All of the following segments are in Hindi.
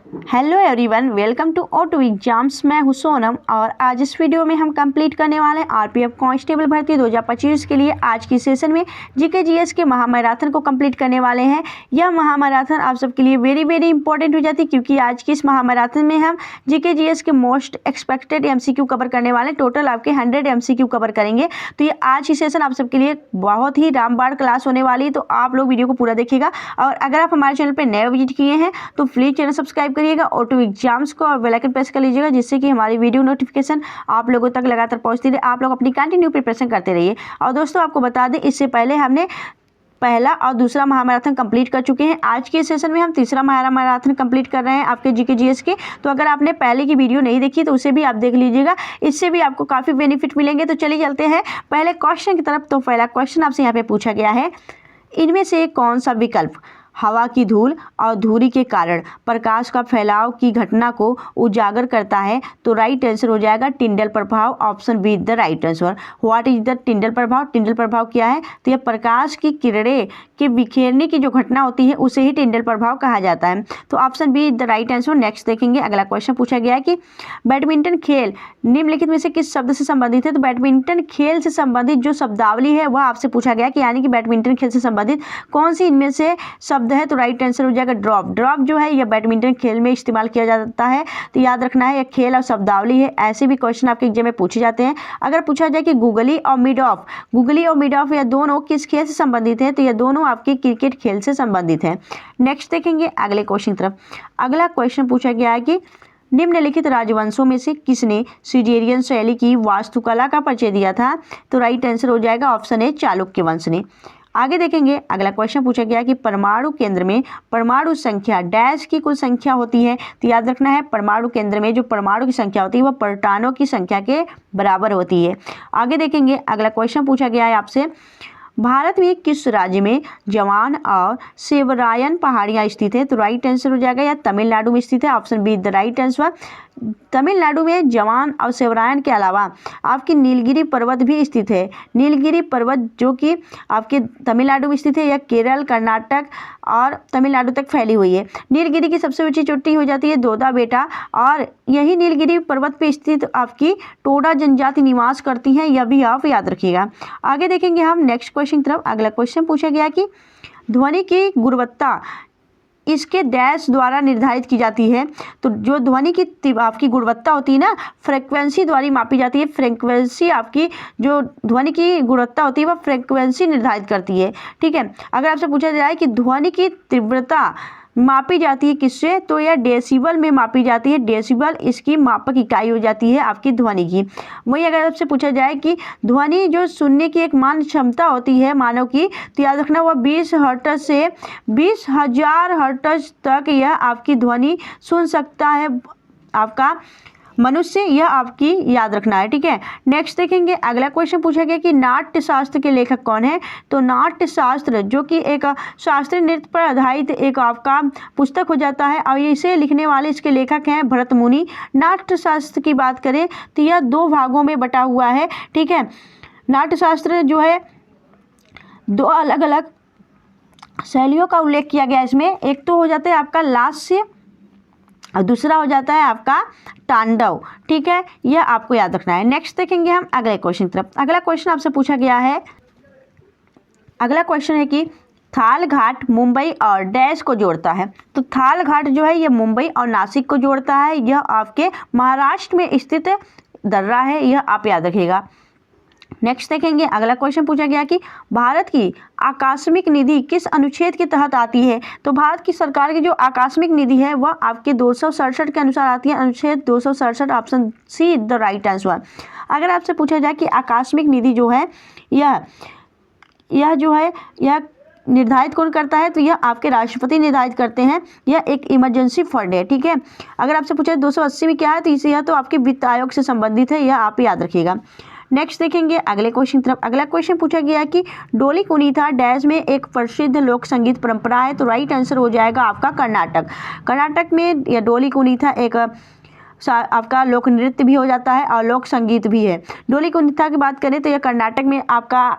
Hello everyone, welcome to O2 एग्जाम्स। मैं हूं सोनम और आज इस वीडियो में हम कंप्लीट करने वाले हैं आरपीएफ कांस्टेबल भर्ती 2025 के लिए आज की सेशन में जीके जीएस के महामैराथन को कंप्लीट करने वाले हैं। यह महामैराथन आप सबके लिए वेरी इंपॉर्टेंट हो जाती है क्योंकि आज की इस महामैराथन में हम जीके जीएस के मोस्ट एक्सपेक्टेड एमसीक्यू कवर करने वाले, टोटल आपके 100 एमसीक्यू कवर करेंगे। तो ये आज की सेशन आप सबके लिए बहुत ही रामबाण क्लास होने वाली है, तो आप लोग वीडियो को पूरा देखिएगा। और अगर आप हमारे चैनल पर नए विजिट किए हैं तो प्लीज़ चैनल सब्सक्राइब करिएगा और O2 एग्जाम्स को और बेल आइकन प्रेस कर लीजिएगा, जिससे कि हमारी वीडियो नोटिफिकेशन आप लोगों तक लगातार पहुंचती रहे। आप लोग अपनी कंटिन्यू प्रिपरेशन करते रहिए। और दोस्तों आपको बता दें, इससे पहले हमने पहला और दूसरा महामैराथन कंप्लीट कर चुके हैं। आज के सेशन में हम तीसरा महामैराथन कंप्लीट कर रहे हैं आपके जीके जीएस के। तो अगर आपने पहले की वीडियो नहीं देखी तो उसे भी आप देख लीजिएगा, इससे भी आपको काफ़ी बेनिफिट मिलेंगे। तो चलिए चलते हैं पहले क्वेश्चन की तरफ। तो पहला क्वेश्चन आपसे यहाँ पे पूछा गया है, इनमें से कौन सा विकल्प हवा की धूल और धुरी के कारण प्रकाश का फैलाव की घटना को उजागर करता है? तो राइट आंसर हो जाएगा टिंडल प्रभाव। Option be the right answer. What is the टिंडल प्रभाव? टिंडल प्रभाव क्या है? तो यह प्रकाश की किरणें के बिखेरने की जो घटना होती है उसे ही टिंडल प्रभाव कहा जाता है। तो option be the right answer. Next देखेंगे, अगला क्वेश्चन पूछा गया है कि बैडमिंटन खेल निम्नलिखित में से किस शब्द से संबंधित है? तो बैडमिंटन खेल से संबंधित जो शब्दावली है वह आपसे पूछा गया कि यानी कि बैडमिंटन खेल से संबंधित कौन सी इनमें से शब्द है? तो राइट आंसर हो जाएगा ड्रॉप। ड्रॉप जो है यह बैडमिंटन खेल में इस्तेमाल किया जाता है। तो याद रखना है, यह खेल और शब्दावली है। ऐसे भी क्वेश्चन आपके एग्जाम में पूछे जाते हैं। अगर पूछा जाए कि गुगली और मिड ऑफ, गुगली और मिड ऑफ यह दोनों किस खेल से संबंधित है? तो यह दोनों आपके क्रिकेट खेल से संबंधित है। नेक्स्ट देखेंगे अगले क्वेश्चन की तरफ। अगला क्वेश्चन पूछा गया है कि निम्नलिखित राजवंशों में से किसने सिजेरियन शैली की वास्तुकला का परिचय दिया था? तो राइट आंसर हो जाएगा ऑप्शन ए चालुक्य वंश ने। आगे देखेंगे, अगला क्वेश्चन पूछा गया कि परमाणु केंद्र में परमाणु संख्या डैश की कुल संख्या होती है? तो याद रखना है, परमाणु केंद्र में जो परमाणु की संख्या होती है वह प्रोटॉनों की संख्या के बराबर होती है। आगे देखेंगे, अगला क्वेश्चन पूछा गया है आपसे, भारत में किस राज्य में जवान और सेवरायन पहाड़ियाँ स्थित है? तो राइट आंसर हो जाएगा, या तमिलनाडु में स्थित है। Option be the right answer. Tamil Nadu में जवान और सेवरायन के अलावा आपकी नीलगिरी पर्वत भी स्थित है। नीलगिरी पर्वत जो कि आपके तमिलनाडु में स्थित है, यह केरल, कर्नाटक और तमिलनाडु तक फैली हुई है। नीलगिरी की सबसे ऊंची चोटी हो जाती है दोदा बेटा, और यही नीलगिरी पर्वत पर स्थित आपकी टोडा जनजाति निवास करती हैं, यह भी आप याद रखिएगा। आगे देखेंगे हम नेक्स्ट क्वेश्चन की तरफ। अगला क्वेश्चन पूछा गया कि ध्वनि की गुणवत्ता इसके डैश द्वारा निर्धारित की जाती है? तो जो ध्वनि की आपकी गुणवत्ता होती है ना, फ्रीक्वेंसी द्वारा मापी जाती है। फ्रीक्वेंसी आपकी जो ध्वनि की गुणवत्ता होती है वह फ्रीक्वेंसी निर्धारित करती है। ठीक है, अगर आपसे पूछा जाए कि ध्वनि की तीव्रता मापी जाती है किससे? तो यह डेसिबल में मापी जाती है। डेसिबल इसकी मापक इकाई हो जाती है आपकी ध्वनि की। वही अगर आपसे पूछा जाए कि ध्वनि जो सुनने की एक मान क्षमता होती है मानव की, तो याद रखना वह 20 हर्ट्ज से 20,000 हर्ट्ज तक यह आपकी ध्वनि सुन सकता है आपका मनुष्य, यह आपकी याद रखना है। ठीक है, नेक्स्ट देखेंगे, अगला क्वेश्चन पूछा गया कि नाट्य शास्त्र के लेखक कौन है? तो नाट्य शास्त्र जो कि एक शास्त्रीय नृत्य पर आधारित एक आपका पुस्तक हो जाता है और इसे लिखने वाले इसके लेखक हैं भरत मुनि। नाट्य शास्त्र की बात करें तो यह 2 भागों में बटा हुआ है। ठीक है, नाट्य शास्त्र जो है 2 अलग अलग शैलियों का उल्लेख किया गया इसमें। एक तो हो जाता है आपका लास्य और दूसरा हो जाता है आपका तांडव। ठीक है, यह आपको याद रखना है। नेक्स्ट देखेंगे हम अगले क्वेश्चन की तरफ। अगला क्वेश्चन आपसे पूछा गया है, अगला क्वेश्चन है कि थाल घाट मुंबई और डैश को जोड़ता है? तो थाल घाट जो है यह मुंबई और नासिक को जोड़ता है। यह आपके महाराष्ट्र में स्थित दर्रा है, यह आप याद रखिएगा। नेक्स्ट देखेंगे, अगला क्वेश्चन पूछा गया कि भारत की आकस्मिक निधि किस अनुच्छेद के तहत आती है? तो भारत की सरकार की जो आकस्मिक निधि है वह आपके 267 के अनुसार आती है, अनुच्छेद 267। Option see the right answer. अगर आपसे पूछा जाए कि आकस्मिक निधि जो है यह जो है यह निर्धारित कौन करता है? तो यह आपके राष्ट्रपति निर्धारित करते हैं। यह एक इमरजेंसी फंड है। ठीक है, अगर आपसे पूछा 280 में क्या है तो इसे यह तो आपके वित्त आयोग से संबंधित है, यह आप याद रखिएगा। नेक्स्ट देखेंगे अगले क्वेश्चन की तरफ। अगला क्वेश्चन पूछा गया है कि डोली कुनीता डैश में एक प्रसिद्ध लोक संगीत परंपरा है? तो राइट आंसर हो जाएगा आपका कर्नाटक। कर्नाटक में यह डोली कुनीता एक आपका लोक नृत्य भी हो जाता है और लोक संगीत भी है। डोली कुनीता की बात करें तो यह कर्नाटक में आपका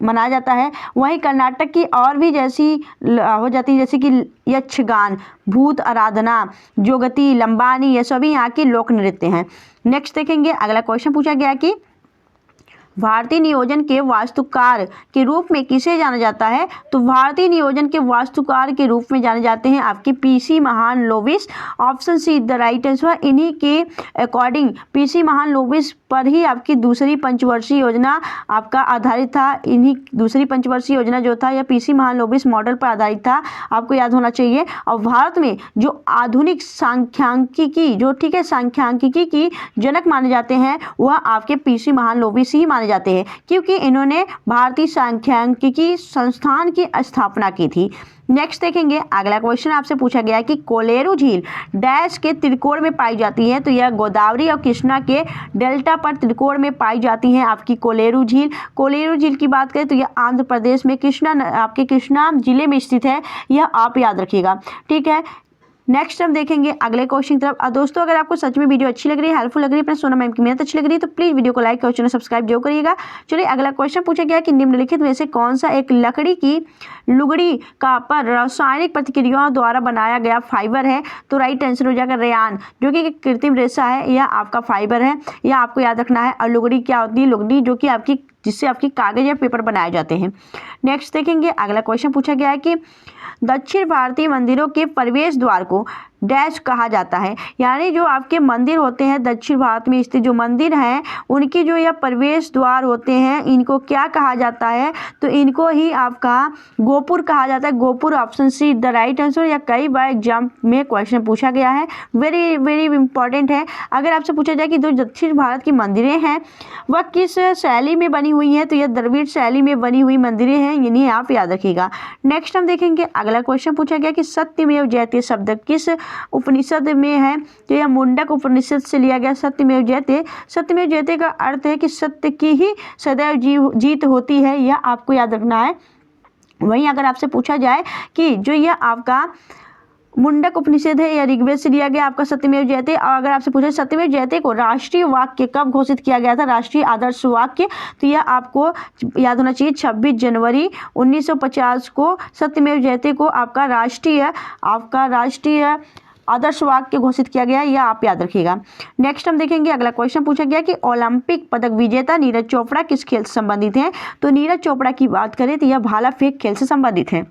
मनाया जाता है। वहीं कर्नाटक की और भी जैसी हो जाती है, जैसे कि यक्षगान, भूत आराधना, जोगती, लंबानी, ये सभी यहाँ के लोक नृत्य हैं। नेक्स्ट देखेंगे, अगला क्वेश्चन पूछा गया कि भारतीय नियोजन के वास्तुकार के रूप में किसे जाना जाता है? तो भारतीय नियोजन के वास्तुकार के रूप में जाने जाते हैं आपके PC Mahalanobis. Option see the right answer. इन्हीं के अकॉर्डिंग पीसी महालनोबिस पर ही आपकी दूसरी पंचवर्षीय योजना आपका आधारित था। इन्हीं दूसरी पंचवर्षीय योजना जो था यह पीसी महालनोबिस मॉडल पर आधारित था, आपको याद होना चाहिए। और भारत में जो आधुनिक सांख्यिकी जो ठीक है सांख्यिकी की जनक माने जाते हैं वह आपके पीसी महालनोबिस ही माने जाते हैं, क्योंकि इन्होंने भारतीय सांख्यिकी संस्थान की स्थापना की थी। नेक्स्ट देखेंगे, अगला क्वेश्चन आपसे पूछा गया कि कोलेरू झील डैश के त्रिकोण में पाई जाती है? तो यह गोदावरी और कृष्णा के डेल्टा पर त्रिकोण में पाई जाती है आपकी कोलेरू झील। कोलेरू झील की बात करें तो यह आंध्र प्रदेश में आपके कृष्णा जिले में स्थित है, यह आप याद रखिएगा, ठीक है। नेक्स्ट हम देखेंगे अगले क्वेश्चन की तरफ। दोस्तों अगर आपको सच में वीडियो अच्छी लग रही है, हेल्पफुल लग रही है, अपने सोनम मैम की मेहनत अच्छी लग रही है तो प्लीज़ वीडियो को लाइक और चैनल सब्सक्राइब जरूर करिएगा। चलिए अगला क्वेश्चन पूछा गया कि निम्नलिखित में से कौन सा एक लकड़ी की लुगड़ी का पर रासायनिक प्रतिक्रियाओं द्वारा बनाया गया फाइबर है? तो राइट आंसर हो जाएगा रेयान, जो कि कृत्रिम रेशा है, यह आपका फाइबर है, यह आपको याद रखना है। और लुगड़ी क्या होती है? लुगड़ी जो कि आपकी जिससे आपकी कागज या पेपर बनाए जाते हैं। नेक्स्ट देखेंगे, अगला क्वेश्चन पूछा गया है कि दक्षिण भारतीय मंदिरों के प्रवेश द्वार को डैश कहा जाता है? यानी जो आपके मंदिर होते हैं दक्षिण भारत में स्थित जो मंदिर हैं उनकी जो यह प्रवेश द्वार होते हैं इनको क्या कहा जाता है? तो इनको ही आपका गोपुर कहा जाता है। Gopur option see the right answer. या कई बार एग्जाम में क्वेश्चन पूछा गया है, वेरी वेरी इंपॉर्टेंट है। अगर आपसे पूछा जाए कि जो दक्षिण भारत की मंदिरें हैं वह किस शैली में बनी हुई हैं, तो यह द्रविड़ शैली में बनी हुई मंदिरें हैं, इन्हें आप याद रखिएगा। नेक्स्ट हम देखेंगे, अगला क्वेश्चन पूछा गया कि सत्यमेव जयते शब्द किस उपनिषद में है? तो यह मुंडक उपनिषद से लिया गया सत्यमेव जयते। सत्यमेव जयते का अर्थ है कि सत्य की ही सदैव जीत होती है, यह आपको याद रखना है। वहीं अगर आपसे पूछा जाए कि जो यह आपका मुंडक उपनिषद है, यह ऋग्वेद से लिया गया आपका सत्यमेव जयते। और अगर आपसे पूछे सत्यमेव जयते को राष्ट्रीय वाक्य कब घोषित किया गया था, राष्ट्रीय आदर्श वाक्य, तो यह आपको याद होना चाहिए 26 जनवरी 1950 को सत्यमेव जयते को आपका राष्ट्रीय आदर्श वाक्य घोषित किया गया, यह आप याद रखिएगा। नेक्स्ट हम देखेंगे, अगला क्वेश्चन पूछा गया कि ओलंपिक पदक विजेता नीरज चोपड़ा किस खेल से संबंधित हैं? तो नीरज चोपड़ा की बात करें तो यह भाला फेंक खेल से संबंधित है।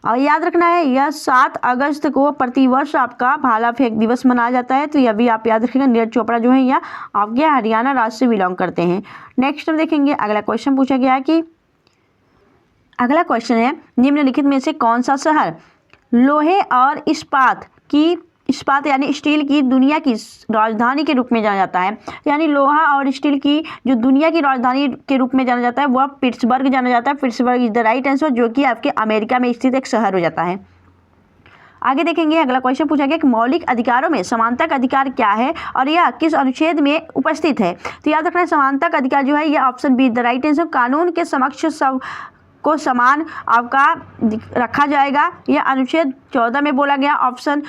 और याद रखना है यह 7 अगस्त को प्रतिवर्ष आपका भाला फेंक दिवस मनाया जाता है, तो यह भी आप याद रखिएगा। नीरज चोपड़ा जो है यह आपके हरियाणा राज्य से बिलोंग करते हैं। नेक्स्ट हम देखेंगे, अगला क्वेश्चन पूछा गया है कि अगला क्वेश्चन है निम्नलिखित में से कौन सा शहर लोहे और इस्पात यानी स्टील की दुनिया की राजधानी के रूप में जाना जाता है? यानी लोहा और स्टील की जो दुनिया की राजधानी के रूप में जाना जाता है वह पिट्सबर्ग जाना जाता है। Pittsburgh is the right answer, जो कि आपके अमेरिका में स्थित एक शहर हो जाता है। आगे देखेंगे, अगला क्वेश्चन पूछा गया कि मौलिक अधिकारों में समानता का अधिकार क्या है और यह किस अनुच्छेद में उपस्थित है? तो याद रखना है समानता का अधिकार जो है यह option be the right answer. कानून के समक्ष सब को समान आपका रखा जाएगा, यह अनुच्छेद 14 में बोला गया, ऑप्शन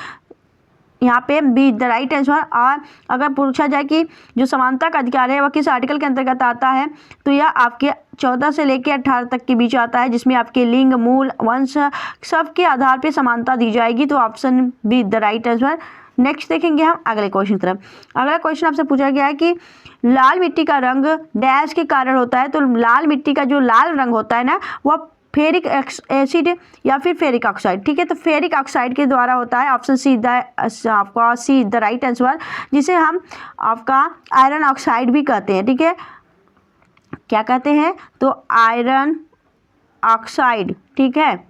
यहाँ पे बी द राइट आंसर। और अगर पूछा जाए कि जो समानता का अधिकार है वह किस आर्टिकल के अंतर्गत आता है, तो यह आपके 14 से लेकर 18 तक के बीच आता है, जिसमें आपके लिंग, मूल, वंश सबके आधार पर समानता दी जाएगी, तो option be the right answer. Next देखेंगे हम अगले क्वेश्चन तरफ। अगला क्वेश्चन आपसे पूछा गया है कि लाल मिट्टी का रंग डैश के कारण होता है? तो लाल मिट्टी का जो लाल रंग होता है ना वह फेरिक एसिड या फिर फेरिक ऑक्साइड, ठीक है, तो फेरिक ऑक्साइड के द्वारा होता है, ऑप्शन सी आपका सी द राइट आंसर, जिसे हम आपका आयरन ऑक्साइड भी कहते हैं, ठीक है, क्या कहते हैं? तो आयरन ऑक्साइड, ठीक है,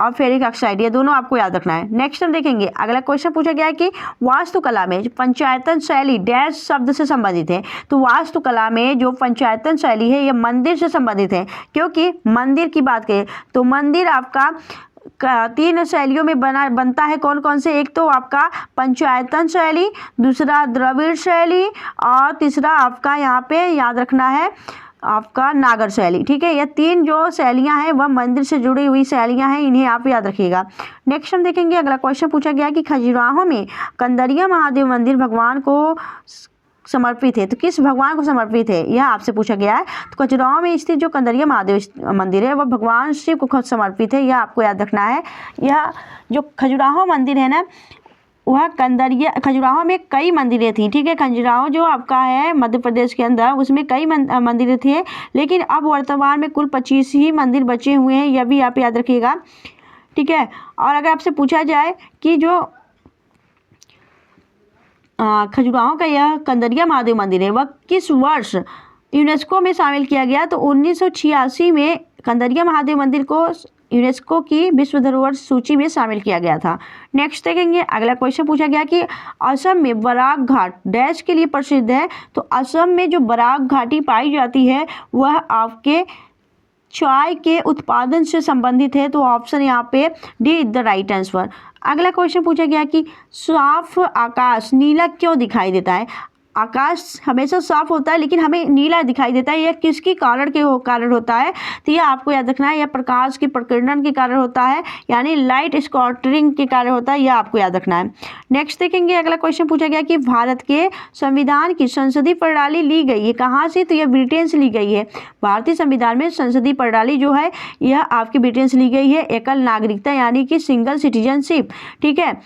और फेरिक ऑक्साइड, ये दोनों आपको याद रखना है। नेक्स्ट हम देखेंगे, अगला क्वेश्चन पूछा गया है कि वास्तुकला में पंचायतन शैली डैश शब्द से संबंधित है? तो वास्तुकला में जो पंचायतन शैली है यह मंदिर से संबंधित है, क्योंकि मंदिर की बात करें तो मंदिर आपका 3 शैलियों में बनता है। कौन कौन से? एक तो आपका पंचायतन शैली, दूसरा द्रविड़ शैली और तीसरा आपका यहाँ पे याद रखना है आपका नागर शैली, ठीक है। यह 3 जो शैलियां हैं वह मंदिर से जुड़ी हुई शैलियां हैं, इन्हें आप याद रखिएगा। नेक्स्ट हम देखेंगे, अगला क्वेश्चन पूछा गया कि खजुराहो में कंदरिया महादेव मंदिर भगवान को समर्पित है, तो किस भगवान को समर्पित है, यह आपसे पूछा गया है। तो खजुराहो में स्थित जो कंदरिया महादेव मंदिर है वह भगवान शिव को समर्पित है, यह आपको याद रखना है। यह जो खजुराहो मंदिर है ना, वह खजुराहो में कई मंदिरें थी, ठीक है। खजुराहो जो आपका है मध्य प्रदेश के अंदर, उसमें कई मंदिरें थे, लेकिन अब वर्तमान में कुल 25 ही मंदिर बचे हुए हैं, यह भी आप याद रखिएगा, ठीक है। और अगर आपसे पूछा जाए कि जो खजुराहो का यह कंदरिया महादेव मंदिर है वह किस वर्ष यूनेस्को में शामिल किया गया, तो 1986 में कंदरिया महादेव मंदिर को यूनेस्को की विश्व धरोहर सूची में शामिल किया गया था। नेक्स्ट देखेंगे, अगला क्वेश्चन पूछा गया कि असम में बराक घाट डैश के लिए प्रसिद्ध है, तो असम में जो बराक घाटी पाई जाती है वह आपके चाय के उत्पादन से संबंधित है, तो ऑप्शन यहाँ पे D is the right answer. अगला क्वेश्चन पूछा गया कि साफ आकाश नीला क्यों दिखाई देता है। आकाश हमेशा साफ होता है लेकिन हमें नीला दिखाई देता है, यह किसके कारण होता है, तो यह आपको याद रखना है, यह प्रकाश के प्रकीर्णन के कारण होता है, यानी लाइट स्कैटरिंग के कारण होता है, यह आपको याद रखना है। नेक्स्ट देखेंगे, अगला क्वेश्चन पूछा गया कि भारत के संविधान की संसदीय प्रणाली ली गई है कहाँ से, तो यह ब्रिटेन से ली गई है। भारतीय संविधान में संसदीय प्रणाली जो है यह आपकी ब्रिटेन से ली गई है। एकल नागरिकता यानी कि सिंगल सिटीजनशिप, ठीक है,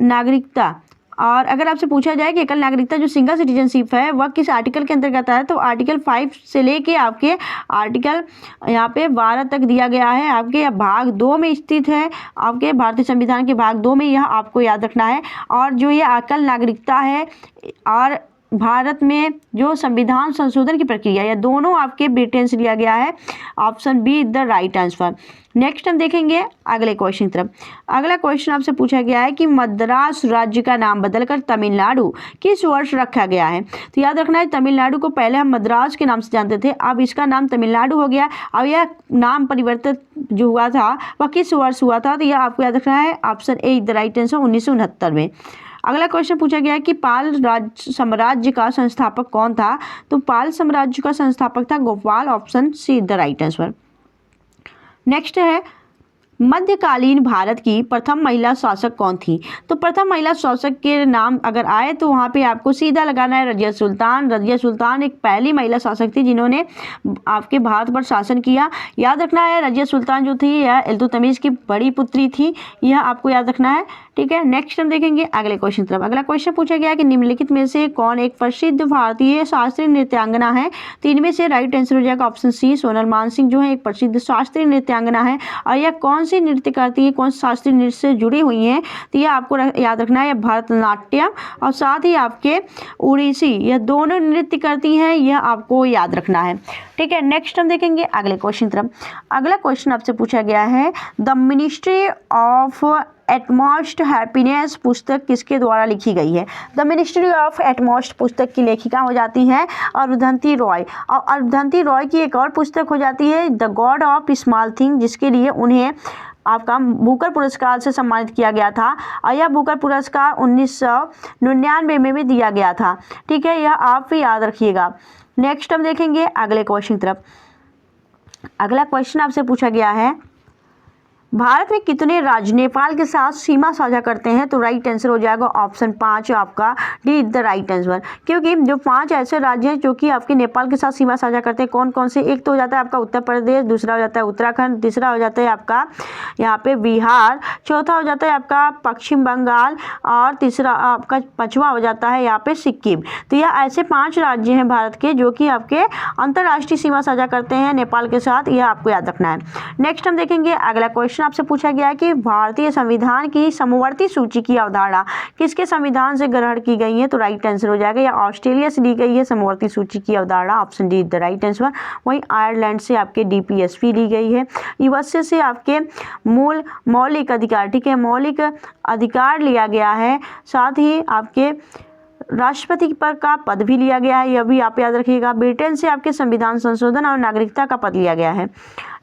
नागरिकता। और अगर आपसे पूछा जाए कि एकल नागरिकता जो सिंगल सिटीजनशिप है वह किस आर्टिकल के अंतर्गत है, तो आर्टिकल 5 से लेके आपके आर्टिकल यहाँ पे 12 तक दिया गया है, आपके भाग 2 में स्थित है, आपके भारतीय संविधान के भाग 2 में, यह आपको याद रखना है। और जो ये एकल नागरिकता है और भारत में जो संविधान संशोधन की प्रक्रिया, यह दोनों आपके ब्रिटेन से लिया गया है, option be the right answer. Next हम देखेंगे अगले क्वेश्चन की तरफ। अगला क्वेश्चन आपसे पूछा गया है कि मद्रास राज्य का नाम बदलकर तमिलनाडु किस वर्ष रखा गया है, तो याद रखना है तमिलनाडु को पहले हम मद्रास के नाम से जानते थे, अब इसका नाम तमिलनाडु हो गया। अब यह नाम परिवर्तित जो हुआ था वह किस वर्ष हुआ था, तो यह आपको याद रखना है, option A the right answer 1969 में। अगला क्वेश्चन पूछा गया कि पाल साम्राज्य का संस्थापक कौन था, तो पाल साम्राज्य का संस्थापक था Gopal, option see the right answer. Next है मध्यकालीन भारत की प्रथम महिला शासक कौन थी, तो प्रथम महिला शासक के नाम अगर आए तो वहाँ पे आपको सीधा लगाना है रजिया सुल्तान। रजिया सुल्तान एक पहली महिला शासक थी जिन्होंने आपके भारत पर शासन किया, याद रखना है। रजिया सुल्तान जो थी यह इल्तुतमिश की बड़ी पुत्री थी, यह आपको याद रखना है, ठीक है। नेक्स्ट हम देखेंगे अगले क्वेश्चन तरफ। अगला क्वेश्चन पूछा गया कि निम्नलिखित में से कौन एक प्रसिद्ध भारतीय शास्त्रीय नृत्यांगना है, तो इनमें से राइट आंसर हो जाएगा ऑप्शन सी सोनल मानसिंह जो है एक प्रसिद्ध शास्त्रीय नृत्यांगना है। और यह कौन सी नृत्य करती है, कौन शास्त्रीय नृत्य से जुड़ी हुई हैं, तो यह आपको याद रखना है, भरतनाट्यम और साथ ही आपके उड़ीसी, यह दोनों नृत्य करती हैं, यह आपको याद रखना है, ठीक है। नेक्स्ट हम देखेंगे अगले क्वेश्चन तरफ। अगला क्वेश्चन आपसे पूछा गया है the ministry of utmost happiness पुस्तक किसके द्वारा लिखी गई है। द मिनिस्ट्री ऑफ एटमोस्ट पुस्तक की लेखिका हो जाती है अरुंधति रॉय, और अरुंधति रॉय की एक और पुस्तक हो जाती है the God of small thing, जिसके लिए उन्हें आपका बुकर पुरस्कार से सम्मानित किया गया था। और यह बुकर पुरस्कार 1999 में भी दिया गया था, ठीक है, यह आप भी याद रखिएगा। नेक्स्ट हम देखेंगे अगले क्वेश्चन तरफ। अगला क्वेश्चन आपसे पूछा गया है भारत में कितने राज्य नेपाल के साथ सीमा साझा करते हैं, तो राइट आंसर हो जाएगा ऑप्शन 5 आपका D is the right answer. क्योंकि जो 5 ऐसे राज्य हैं जो कि आपके नेपाल के साथ सीमा साझा करते हैं, कौन कौन से, एक तो हो जाता है आपका उत्तर प्रदेश, दूसरा हो जाता है उत्तराखंड, तीसरा हो जाता है आपका यहाँ पे बिहार, चौथा हो जाता है आपका पश्चिम बंगाल और तीसरा आपका 5वां हो जाता है यहाँ पे सिक्किम। तो यह ऐसे 5 राज्य हैं भारत के जो कि आपके अंतर्राष्ट्रीय सीमा साझा करते हैं नेपाल के साथ, यह आपको याद रखना है। नेक्स्ट हम देखेंगे अगला क्वेश्चन आपसे पूछा गया है कि भारतीय संविधान की समवर्ती सूची की अवधारणा किसके संविधान से ग्रहण की गई है, तो राइट आंसर हो जाएगा, या ऑस्ट्रेलिया से ली गई है समवर्ती सूची की अवधारणा, option D the right answer. वहीं आयरलैंड से आपके डीपीएसपी ली गई है। यूएसए से आपके मूल मौलिक अधिकार, ठीक है, मौलिक अधिकार लिया गया है। साथ ही आपके राष्ट्रपति पर का पद भी लिया गया है, यह भी आप याद रखिएगा। ब्रिटेन से आपके संविधान संशोधन और नागरिकता का पद लिया गया है।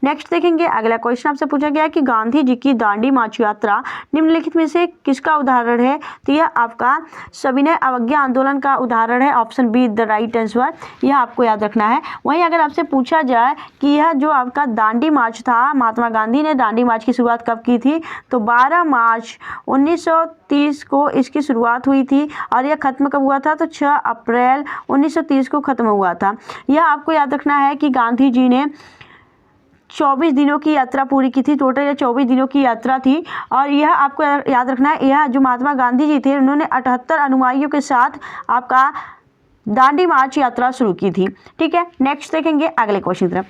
नेक्स्ट देखेंगे अगला क्वेश्चन आपसे पूछा गया है कि गांधी जी की दांडी मार्च यात्रा निम्नलिखित में से किसका उदाहरण है? तो यह आपका सविनय अवज्ञा आंदोलन का उदाहरण है। Option be the right answer, यह आपको याद रखना है। वहीं अगर आपसे पूछा जाए कि यह जो आपका दांडी मार्च था, महात्मा गांधी ने दांडी मार्च की शुरुआत कब की थी? तो 12 मार्च 1930 को इसकी शुरुआत हुई थी और यह खत्म कब हुआ था? तो 6 अप्रैल 1930 को खत्म हुआ था। यह आपको याद रखना है कि गांधी जी ने 24 दिनों की यात्रा पूरी की थी। टोटल यह 24 दिनों की यात्रा थी और यह आपको याद रखना है, यह जो महात्मा गांधी जी थे उन्होंने 78 अनुयायियों के साथ आपका दांडी मार्च यात्रा शुरू की थी। ठीक है, नेक्स्ट देखेंगे अगले क्वेश्चन की तरफ।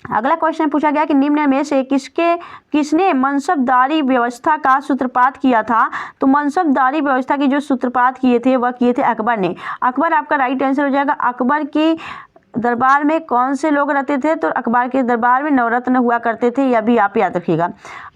अगला क्वेश्चन पूछा गया कि निम्न में से किसने मनसबदारी व्यवस्था का सूत्रपात किया था? तो मनसबदारी व्यवस्था की जो सूत्रपात किए थे वह किए थे अकबर ने। अकबर आपका राइट आंसर हो जाएगा। अकबर की दरबार में कौन से लोग रहते थे? तो अकबर के दरबार में नवरत्न हुआ करते थे, यह भी आप याद रखिएगा।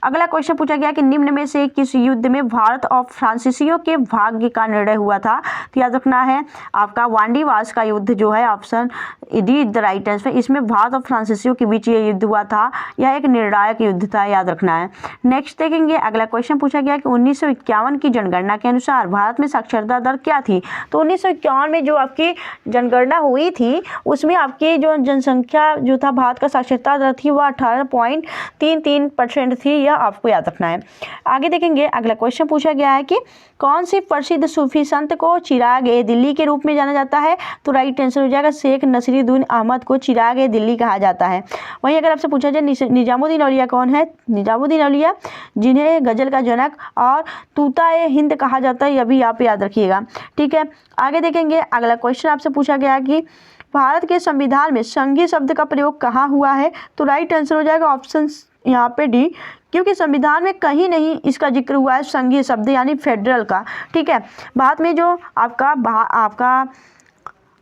अगला क्वेश्चन पूछा गया कि निम्न में से किस युद्ध में भारत और फ्रांसीसियों के भाग्य का निर्णय हुआ था? तो याद रखना है आपका वांडीवास का युद्ध जो है, option D the right answer. इसमें भारत और फ्रांसीसियों के बीच ये युद्ध हुआ था, यह एक निर्णायक युद्ध था, याद रखना है। नेक्स्ट देखेंगे अगला क्वेश्चन पूछा गया कि 1951 की जनगणना के अनुसार भारत में साक्षरता दर क्या थी? तो 1951 में जो आपकी जनगणना हुई थी उसमें आपकी जो जनसंख्या जो था, भारत का साक्षरता दर थी वह 18.33% थी, यह आपको याद रखना है। आगे देखेंगे अगला क्वेश्चन पूछा गया है कि कौन सी प्रसिद्ध सूफी संत को चिराग ए दिल्ली के रूप में जाना जाता है? तो राइट आंसर हो जाएगा शेख नसीरुद्दीन अहमद को चिराग ए दिल्ली कहा जाता है। वहीं अगर आपसे पूछा जाए निजामुद्दीन औलिया कौन है? निजामुद्दीन औलिया जिन्हें गजल का जनक और तूता ए हिंद कहा जाता है, यह भी आप याद रखिएगा। ठीक है, आगे देखेंगे अगला क्वेश्चन आपसे पूछा गया कि भारत के संविधान में संघीय शब्द का प्रयोग कहाँ हुआ है? तो राइट आंसर हो जाएगा ऑप्शन यहाँ पे डी, क्योंकि संविधान में कहीं नहीं इसका जिक्र हुआ है संघीय शब्द यानी फेडरल का। ठीक है, भारत में जो आपका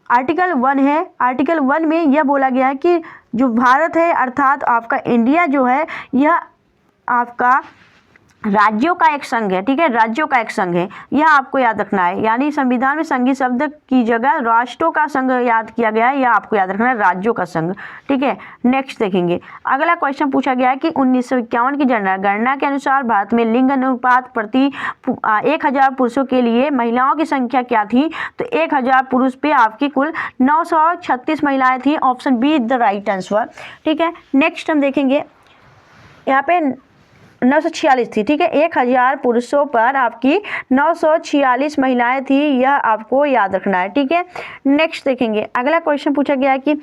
आर्टिकल 1 है, आर्टिकल 1 में यह बोला गया है कि जो भारत है अर्थात आपका इंडिया जो है यह आपका राज्यों का एक संघ है। ठीक है, राज्यों का एक संघ है, यह आपको याद रखना है। यानी संविधान में संघीय शब्द की जगह राष्ट्रों का संघ याद किया गया है, यह आपको याद रखना है, राज्यों का संघ। ठीक है, नेक्स्ट देखेंगे अगला क्वेश्चन पूछा गया है कि 1951 की जनगणना के अनुसार भारत में लिंग अनुपात प्रति 1000 पुरुषों के लिए महिलाओं की संख्या क्या थी? तो 1000 पुरुष पे आपकी कुल 936 महिलाएं थी। Option be the right answer. ठीक है, नेक्स्ट हम देखेंगे यहाँ पे 946 थी। ठीक है, 1000 पुरुषों पर आपकी 946 महिलाएं थी, यह आपको याद रखना है। ठीक है, नेक्स्ट देखेंगे अगला क्वेश्चन पूछा गया है कि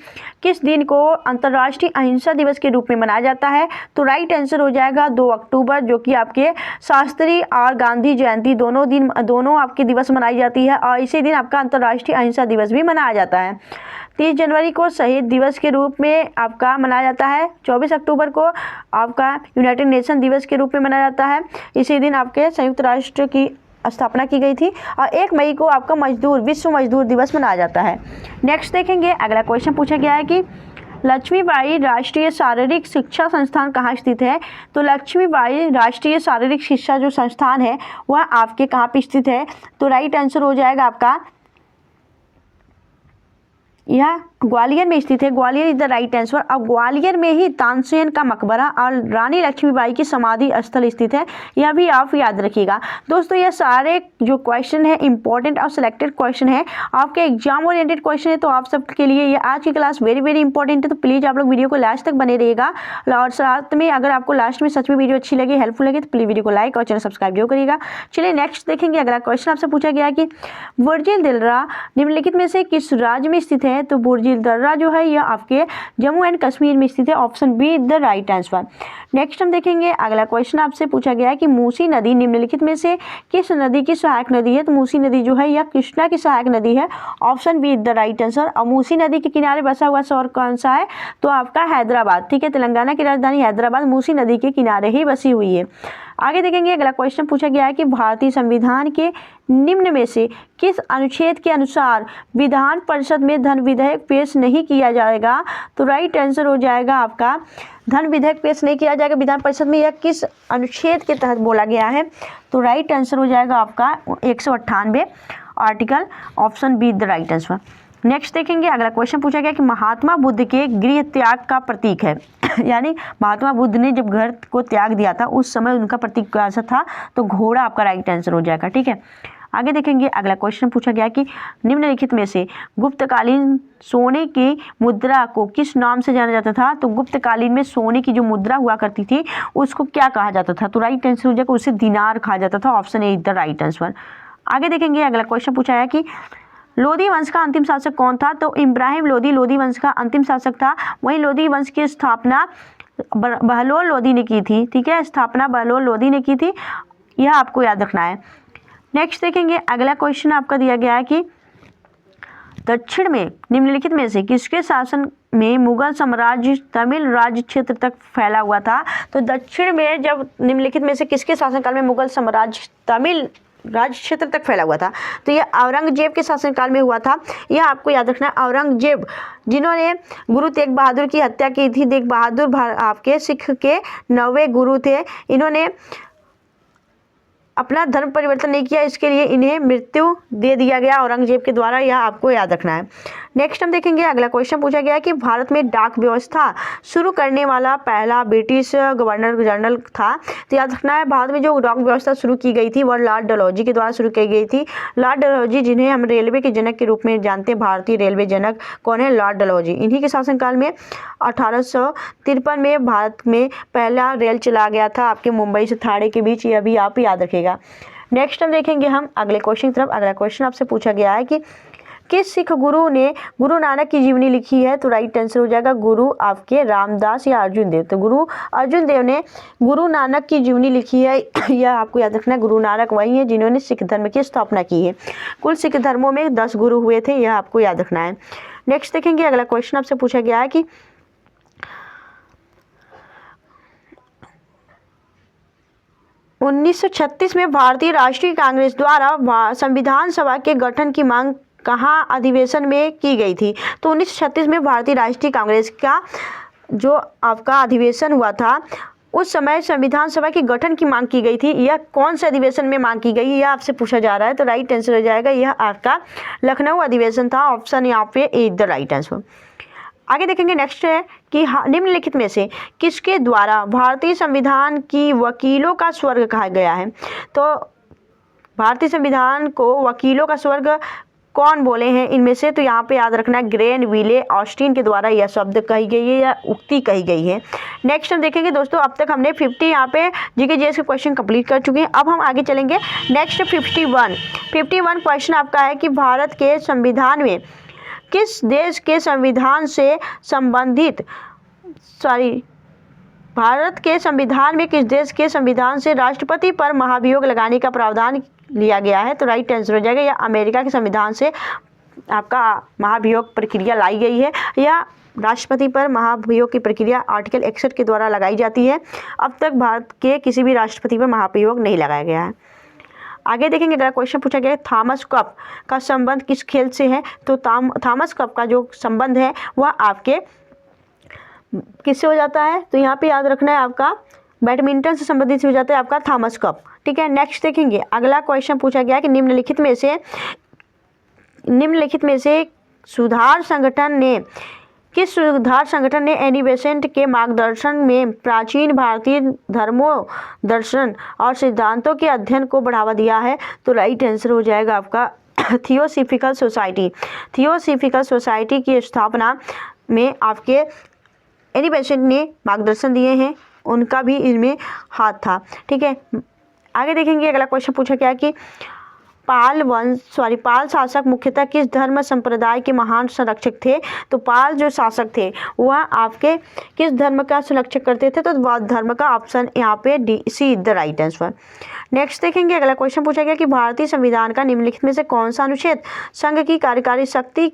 किस दिन को अंतर्राष्ट्रीय अहिंसा दिवस के रूप में मनाया जाता है? तो राइट आंसर हो जाएगा 2 अक्टूबर, जो कि आपके शास्त्री और गांधी जयंती दोनों आपके दिवस मनाई जाती है और इसी दिन आपका अंतर्राष्ट्रीय अहिंसा दिवस भी मनाया जाता है। 30 जनवरी को शहीद दिवस के रूप में आपका मनाया जाता है। 24 अक्टूबर को आपका यूनाइटेड नेशन दिवस के रूप में मनाया जाता है, इसी दिन आपके संयुक्त राष्ट्र की स्थापना की गई थी। और 1 मई को आपका विश्व मजदूर दिवस मनाया जाता है। नेक्स्ट देखेंगे अगला क्वेश्चन पूछा गया है कि लक्ष्मीबाई राष्ट्रीय शारीरिक शिक्षा संस्थान कहाँ स्थित है? तो लक्ष्मीबाई राष्ट्रीय शारीरिक शिक्षा जो संस्थान है वह आपके कहाँ पे स्थित है? तो राइट आंसर हो जाएगा आपका यह ग्वालियर में स्थित है। Gwalior is the right answer. अब ग्वालियर में ही तानसेन का मकबरा और रानी लक्ष्मीबाई की समाधि स्थल स्थित है, यह भी आप याद रखिएगा। दोस्तों ये सारे जो क्वेश्चन है इंपॉर्टेंट और सिलेक्टेड क्वेश्चन है, आपके एग्जाम ओरिएंटेड क्वेश्चन है, तो आप सबके लिए ये आज की क्लास वेरी वेरी इंपॉर्टेंट है। तो प्लीज़ आप लोग वीडियो को लास्ट तक बने रहिएगा और साथ में अगर आपको लास्ट में सच में वीडियो अच्छी लगे, हेल्पफुल लगे, तो प्लीज़ वीडियो को लाइक और चैनल सब्सक्राइब जरूर करिएगा। चलिए नेक्स्ट देखेंगे अगला क्वेश्चन आपसे पूछा गया कि बुर्जिल दर्रा निम्नलिखित में से किस राज्य में स्थित है? तो बुर्जिल दर्रा जो है यह आपके जम्मू एंड कश्मीर में स्थित है। Option be the right answer. Next हम देखेंगे अगला क्वेश्चन आपसे पूछा गया है कि मूसी नदी निम्नलिखित में से किस नदी की सहायक नदी है? तो मूसी नदी जो है यह कृष्णा की सहायक नदी है। Option be the right answer. और मूसी नदी के किनारे बसा हुआ शहर कौन सा है? तो आपका हैदराबाद। ठीक है, तेलंगाना की राजधानी हैदराबाद मूसी नदी के किनारे ही बसी हुई है। आगे देखेंगे अगला क्वेश्चन पूछा गया है कि भारतीय संविधान के निम्न में से किस अनुच्छेद के अनुसार विधान परिषद में धन विधेयक पेश नहीं किया जाएगा? तो राइट आंसर हो जाएगा आपका धन विधेयक पेश नहीं किया जाएगा विधान परिषद में, यह किस अनुच्छेद के तहत बोला गया है? तो राइट आंसर हो जाएगा आपका 198 article. Option be the right answer. Next देखेंगे, अगला क्वेश्चन पूछा गया कि महात्मा बुद्ध के गृह त्याग का प्रतीक है यानी महात्मा बुद्ध ने जब घर को त्याग दिया था उस समय उनका प्रतीक कैसा था, तो घोड़ा आपका राइट आंसर हो जाएगा। ठीक है, आगे देखेंगे, अगला क्वेश्चन पूछा गया कि निम्नलिखित में से गुप्तकालीन सोने की मुद्रा को किस नाम से जाना जाता था, तो गुप्तकालीन में सोने की जो मुद्रा हुआ करती थी उसको क्या कहा जाता था, तो राइट आंसर हो जाएगा उसे दिनार कहा जाता था। Option A is the right answer. आगे देखेंगे, अगला क्वेश्चन पूछा है कि लोधी वंश का अंतिम शासक कौन था, तो इब्राहिम लोधी लोधी वंश का अंतिम शासक था। वहीं लोधी वंश की स्थापना बहलोल लोधी ने की थी। ठीक है, स्थापना बहलोल लोधी ने की थी, यह आपको याद रखना है। नेक्स्ट देखेंगे, अगला क्वेश्चन आपका दिया गया है कि दक्षिण में निम्नलिखित में से किसके शासन में मुगल साम्राज्य तमिल राज्य क्षेत्र तक फैला हुआ था, तो दक्षिण में जब निम्नलिखित में से किसके शासनकाल में मुगल साम्राज्य तमिल राज्य क्षेत्र तक फैला हुआ था, तो यह औरंगजेब के शासनकाल में हुआ था। यह आपको याद रखना है। औरंगजेब जिन्होंने गुरु तेग बहादुर की हत्या की थी, तेग बहादुर आपके सिख के 9वें गुरु थे। इन्होंने अपना धर्म परिवर्तन नहीं किया, इसके लिए इन्हें मृत्यु दे दिया गया औरंगजेब के द्वारा, यह आपको याद रखना है। नेक्स्ट हम देखेंगे, अगला क्वेश्चन पूछा गया है कि भारत में डाक व्यवस्था शुरू करने वाला पहला ब्रिटिश गवर्नर जनरल था, तो याद रखना है भारत में जो डाक व्यवस्था शुरू की गई थी वह लॉर्ड डलहौजी के द्वारा शुरू की गई थी। लॉर्ड डलहौजी जिन्हें हम रेलवे के जनक के रूप में जानते हैं, भारतीय रेलवे जनक कौन है, लॉर्ड डलहौजी। इन्हीं के शासनकाल में 1853 में भारत में पहला रेल चला गया था आपके मुंबई से थाने के बीच, यह भी आप याद रखेगा। नेक्स्ट हम देखेंगे हम अगले क्वेश्चन की तरफ। अगला क्वेश्चन आपसे पूछा गया है कि किस सिख गुरु ने गुरु नानक की जीवनी लिखी है, तो राइट आंसर हो जाएगा गुरु आपके रामदास या अर्जुन देव। तो गुरु अर्जुन देव ने गुरु नानक की जीवनी लिखी है, यह आपको याद रखना है। गुरु नानक वही है जिन्होंने सिख धर्म की स्थापना की है। कुल सिख धर्मों में 10 गुरु हुए थे, यह आपको याद रखना है। नेक्स्ट देखेंगे, अगला क्वेश्चन आपसे पूछा गया है कि 1936 में भारतीय राष्ट्रीय कांग्रेस द्वारा संविधान सभा के गठन की मांग कहाँ अधिवेशन में की गई थी, तो 1936 में भारतीय राष्ट्रीय कांग्रेस का जो आपका अधिवेशन हुआ था उस समय संविधान सभा के गठन की मांग की गई थी। यह कौन से अधिवेशन में मांग की गई, यह आपसे पूछा जा रहा है, तो राइट आंसर हो जाएगा यह आपका लखनऊ अधिवेशन था। ऑप्शन यहाँ पे इज द राइट आंसर। आगे देखेंगे, नेक्स्ट है कि निम्नलिखित में से किसके द्वारा भारतीय संविधान की वकीलों का स्वर्ग कहा गया है, तो भारतीय संविधान को वकीलों का स्वर्ग कौन बोले हैं इनमें से, तो यहाँ पे याद रखना है ग्रेनविले ऑस्टिन के द्वारा यह शब्द कही गई है या उक्ति कही गई है। नेक्स्ट हम देखेंगे दोस्तों, अब तक हमने 50 यहाँ पे जीके जीएस के क्वेश्चन कंप्लीट कर चुके हैं। अब हम आगे चलेंगे नेक्स्ट 51 क्वेश्चन आपका है कि भारत के संविधान में किस देश के संविधान से संबंधित भारत के संविधान में किस देश के संविधान से राष्ट्रपति पर महाभियोग लगाने का प्रावधान लिया गया है, तो राइट आंसर हो जाएगा या अमेरिका के संविधान से आपका महाभियोग प्रक्रिया लाई गई है, या राष्ट्रपति पर महाभियोग की प्रक्रिया आर्टिकल 61 के द्वारा लगाई जाती है। अब तक भारत के किसी भी राष्ट्रपति पर महाभियोग नहीं लगाया गया है। आगे देखेंगे, अगला क्वेश्चन पूछा गया है थॉमस कप का संबंध किस खेल से है, तो थॉमस कप का जो संबंध है वह आपके किससे हो जाता है, तो यहाँ पे याद रखना है आपका बैडमिंटन से संबंधित हो जाता है आपका थॉमस कप। ठीक है, नेक्स्ट देखेंगे, अगला क्वेश्चन पूछा गया है कि निम्नलिखित में से किस सुधार संगठन ने एनी बेसेंट के मार्गदर्शन में प्राचीन भारतीय धर्मों दर्शन और सिद्धांतों के अध्ययन को बढ़ावा दिया है, तो राइट आंसर हो जाएगा आपका थियोसॉफिकल सोसाइटी। थियोसॉफिकल सोसाइटी की स्थापना में आपके एनी बेसेंट ने मार्गदर्शन दिए हैं, उनका भी इनमें हाथ था। ठीक है, आगे देखेंगे, अगला क्वेश्चन पूछा गया कि पाल शासक मुख्यतः किस धर्म संप्रदाय के महान संरक्षक थे, तो पाल जो शासक थे वह आपके किस धर्म का संरक्षक करते थे, तो बौद्ध धर्म का। ऑप्शन यहाँ पे D C is the right answer. Next देखेंगे, अगला क्वेश्चन पूछा गया कि भारतीय संविधान का निम्नलिखित में से कौन सा अनुच्छेद संघ की कार्यकारी शक्ति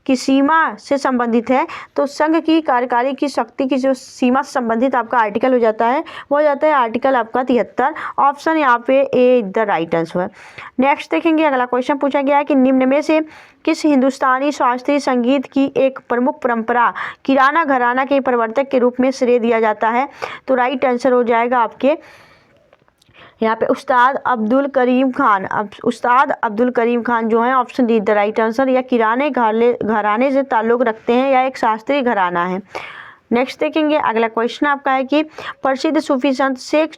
की सीमा से संबंधित है, तो संघ की कार्यकारी की शक्ति की जो सीमा से संबंधित आपका आर्टिकल हो जाता है वो हो जाता है आर्टिकल आपका 73। ऑप्शन यहाँ पे A is the right answer. Next देखेंगे, अगला क्वेश्चन पूछा गया है कि निम्न में से किस हिंदुस्तानी शास्त्रीय संगीत की एक प्रमुख परंपरा किराना घराना के प्रवर्तक के रूप में श्रेय दिया जाता है, तो राइट आंसर हो जाएगा आपके यहाँ पे उस्ताद अब्दुल करीम खान, उस्ताद अब्दुल करीम खान जो है option D the right answer, या किराने घराने से ताल्लुक़ रखते हैं या एक शास्त्रीय घराना है। नेक्स्ट देखेंगे अगला क्वेश्चन आपका है कि प्रसिद्ध सूफी संत शेख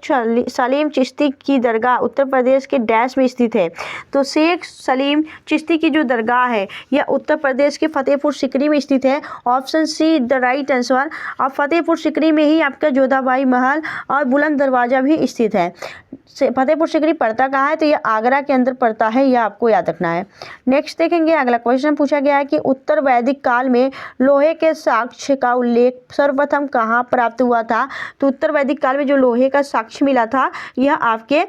सलीम चिश्ती की दरगाह उत्तर प्रदेश के डैश में स्थित है। तो शेख सलीम चिश्ती की जो दरगाह है यह उत्तर प्रदेश के फतेहपुर सीकरी में स्थित है। Option see the right answer. और फतेहपुर सीकरी में ही आपका जोधाबाई महल और बुलंद दरवाज़ा भी स्थित है। फतेहपुर सीकरी पड़ता कहाँ है, तो यह आगरा के अंदर पड़ता है, यह आपको याद रखना है। नेक्स्ट देखेंगे अगला क्वेश्चन पूछा गया है कि उत्तर वैदिक काल में लोहे के साक्ष्य का उल्लेख सर्वप्रथम कहाँ प्राप्त हुआ था। तो उत्तर वैदिक काल में जो लोहे का साक्ष्य मिला था यह आपके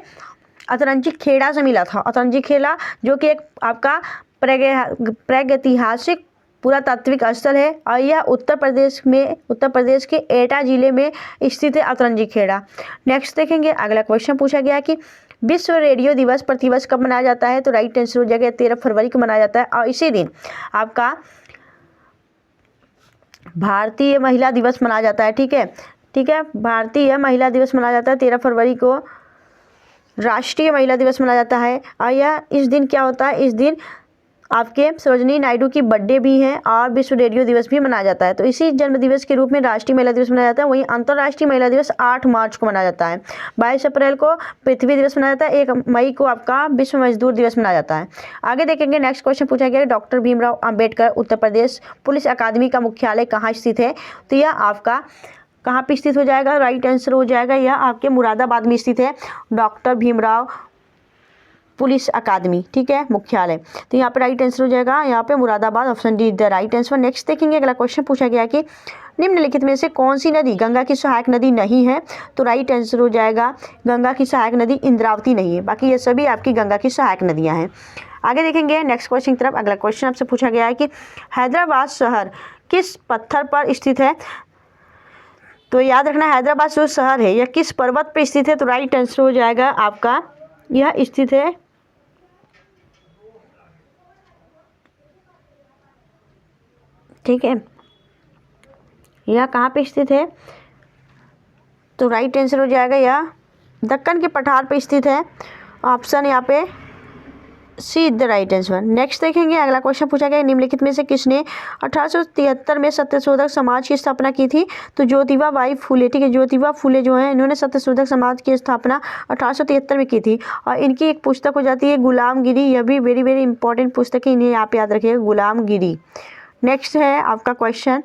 अतरंजी खेड़ा से मिला था। अतरंजी खेड़ा जो कि एक आपका प्रागैतिहासिक पुरातात्विक स्थल है और यह उत्तर प्रदेश के एटा जिले में स्थित है अतरंजी खेड़ा। नेक्स्ट देखेंगे अगला क्वेश्चन पूछा गया कि विश्व रेडियो दिवस प्रतिवर्ष कब मनाया जाता है। तो राइट आंसर हो जाएगा 13 फरवरी को मनाया जाता है। और इसी दिन आपका भारतीय महिला दिवस मनाया जाता है। ठीक है, भारतीय महिला दिवस मनाया जाता है 13 फरवरी को। राष्ट्रीय महिला दिवस मनाया जाता है। और यह इस दिन क्या होता है, इस दिन आपके सरोजिनी नायडू की बर्थडे भी है और विश्व रेडियो दिवस भी मनाया जाता है। तो इसी जन्म दिवस के रूप में राष्ट्रीय महिला दिवस मनाया जाता है। वहीं अंतर्राष्ट्रीय महिला दिवस 8 मार्च को मनाया जाता है। 22 अप्रैल को पृथ्वी दिवस मनाया जाता है। 1 मई को आपका विश्व मजदूर दिवस मनाया जाता है। आगे देखेंगे नेक्स्ट क्वेश्चन पूछा गया डॉक्टर भीमराव अंबेडकर उत्तर प्रदेश पुलिस अकादमी का मुख्यालय कहाँ स्थित है। तो यह आपका कहाँ पे स्थित हो जाएगा, राइट आंसर हो जाएगा यह आपके मुरादाबाद में स्थित है डॉक्टर भीमराव पुलिस अकादमी। ठीक है, मुख्यालय। तो यहाँ पे राइट आंसर हो जाएगा यहाँ पे Moradabad, option D the right answer. Next देखेंगे अगला क्वेश्चन पूछा गया कि निम्नलिखित में से कौन सी नदी गंगा की सहायक नदी नहीं है। तो राइट आंसर हो जाएगा गंगा की सहायक नदी इंद्रावती नहीं है, बाकी ये सभी आपकी गंगा की सहायक नदियाँ हैं। आगे देखेंगे नेक्स्ट क्वेश्चन की तरफ। अगला क्वेश्चन आपसे पूछा गया है कि हैदराबाद शहर किस पत्थर पर स्थित है। तो याद रखना हैदराबाद जो शहर है यह किस पर्वत पर स्थित है। तो राइट आंसर हो जाएगा आपका यह स्थित है ठीक है, यह कहाँ पे स्थित है। तो राइट आंसर हो जाएगा यह दक्कन के पठार पे स्थित है, ऑप्शन यहाँ पे see the right answer. Next देखेंगे अगला क्वेश्चन पूछा गया निम्नलिखित में से किसने 1873 में सत्यशोधक समाज की स्थापना की थी। तो ज्योतिबा बाई फुले। ठीक है, ज्योतिबा फुले जो है इन्होंने सत्यशोधक समाज की स्थापना 1873 में की थी। और इनकी एक पुस्तक हो जाती है गुलामगिरी, यह भी वेरी वेरी इंपॉर्टेंट पुस्तक है, इन्हें यहाँ पे याद रखिएगा गुलामगिरी। नेक्स्ट है आपका क्वेश्चन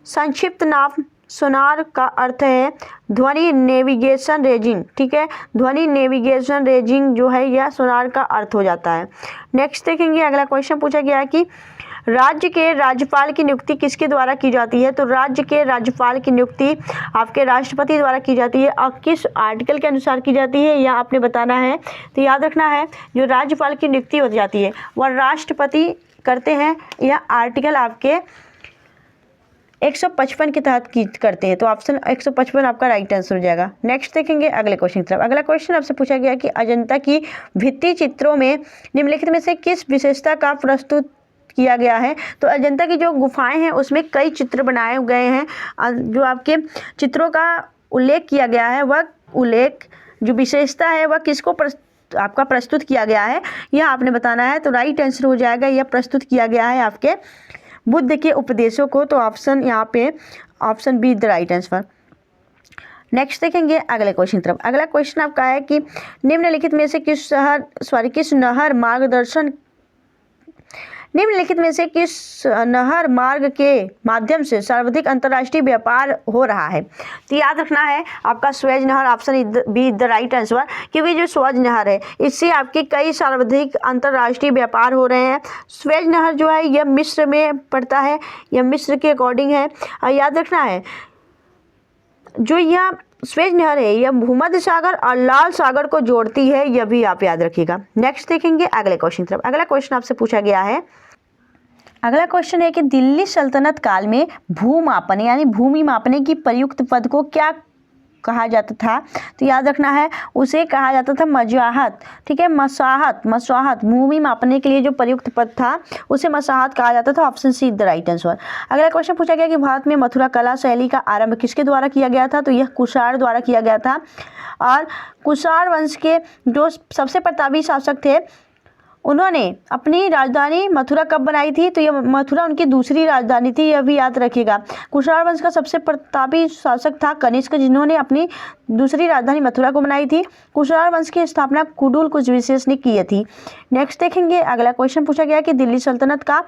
संक्षिप्त नाम सोनार का अर्थ है ध्वनि नेविगेशन रेजिंग। ठीक है, ध्वनि नेविगेशन रेजिंग जो है यह सोनार का अर्थ हो जाता है। नेक्स्ट देखेंगे अगला क्वेश्चन पूछा गया कि राज्य के राज्यपाल की नियुक्ति किसके द्वारा की जाती है। तो राज्य के राज्यपाल की नियुक्ति आपके राष्ट्रपति द्वारा की जाती है। और किस आर्टिकल के अनुसार की जाती है यह आपने बताना है। तो याद रखना है जो राज्यपाल की नियुक्ति हो जाती है वह राष्ट्रपति करते हैं, यह आर्टिकल आपके 155 के तहत की करते हैं। तो ऑप्शन 155 आपका राइट आंसर हो जाएगा। नेक्स्ट देखेंगे अगले क्वेश्चन की तरफ। अगला क्वेश्चन आपसे पूछा गया कि अजंता की भित्ति चित्रों में निम्नलिखित में से किस विशेषता का प्रस्तुत किया गया है। तो अजंता की जो गुफाएं हैं उसमें कई चित्र बनाए गए हैं, जो आपके चित्रों का उल्लेख किया गया है वह उल्लेख जो विशेषता है वह किसको आपका प्रस्तुत किया गया है यह आपने बताना है। तो राइट आंसर हो जाएगा यह प्रस्तुत किया गया है आपके बुद्ध के उपदेशों को। तो ऑप्शन यहाँ पे option be the right answer. Next देखेंगे अगले क्वेश्चन की तरफ। अगला क्वेश्चन आपका है कि निम्नलिखित में से किस नहर मार्गदर्शन निम्नलिखित में से किस नहर मार्ग के माध्यम से सर्वाधिक अंतर्राष्ट्रीय व्यापार हो रहा है। तो याद रखना है आपका स्वेज नहर, option be the right answer, क्योंकि जो स्वेज नहर है इससे आपके कई सर्वाधिक अंतर्राष्ट्रीय व्यापार हो रहे हैं। स्वेज नहर जो है यह मिस्र में पड़ता है, यह मिस्र के अकॉर्डिंग है। और याद रखना है जो यह स्वेज नहर है यह भूमध्य सागर और लाल सागर को जोड़ती है, यह भी आप याद रखिएगा। नेक्स्ट देखेंगे अगले क्वेश्चन की तरफ। अगला क्वेश्चन आपसे पूछा गया है, अगला क्वेश्चन है कि दिल्ली सल्तनत काल में भूमापन यानी भूमि मापने की प्रयुक्त पद को क्या कहा जाता था, तो याद रखना है उसे कहा जाता था मजाहत। ठीक है, मसाहत भूमि मापने के लिए जो प्रयुक्त पद था उसे मसाहत कहा जाता था। Option see the right answer. अगला क्वेश्चन पूछा गया कि भारत में मथुरा कला शैली का आरंभ किसके द्वारा किया गया था, तो यह कुषाण द्वारा किया गया था। और कुषाण वंश के जो सबसे प्रतापी शासक थे उन्होंने अपनी राजधानी मथुरा कब बनाई थी, तो यह मथुरा उनकी दूसरी राजधानी थी, यह भी याद रखिएगा। कुषाण वंश का सबसे प्रतापी शासक था कनिष्क, जिन्होंने अपनी दूसरी राजधानी मथुरा को बनाई थी। कुषाण वंश की स्थापना कुडुल कुछ विशेष ने की थी। नेक्स्ट देखेंगे, अगला क्वेश्चन पूछा गया कि दिल्ली सल्तनत का